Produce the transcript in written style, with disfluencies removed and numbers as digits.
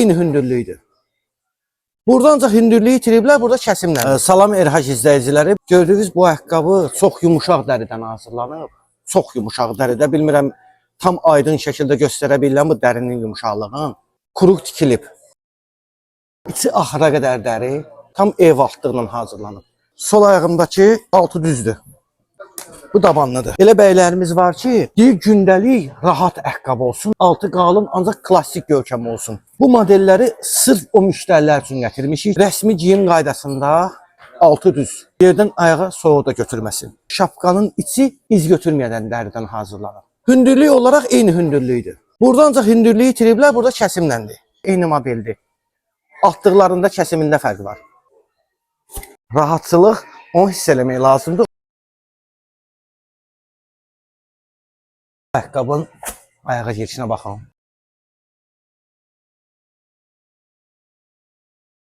eyni hündürlüydü. Burada ancaq hündürlüyü itiriblər, burada kəsimlə. Salam Erhac izləyiciləri. Gördüyünüz bu ayaqqabı çox yumuşaq dəridən hazırlanıb. Çox yumuşaq dəridə. Bilmirəm, tam aydın şəkildə göstərə bilirəm bu dərinin yumuşaqlığını. Quruq tikilib. İçi axıra qədər dəri. Tam ev altlıqla hazırlanıb. Sol ayağımdakı altı düzdür. Bu dabanlıdır. Elə bəylərimiz var ki, deyir gündəlik rahat ayaqqabı olsun, altı qalın, ancaq klassik görkəm olsun. Bu modelləri sırf o müştərilər üçün gətirmişik. Rəsmi geyim qaydasında altı düz. Yerdən ayağa soğuq da götürməsin. Şapkanın içi iz götürməyən dəridən hazırlanır. Hündürlük olaraq eyni hündürlüydür. Burada ancaq hündürlüyü itiriblər, burada kəsimləndir. Eyni modeldir. Altlıqlarında kəsimində fərq var. Rahatçılıq onu hiss eləmək lazımdır. Ayaqqabının ayağa girişinə baxalım.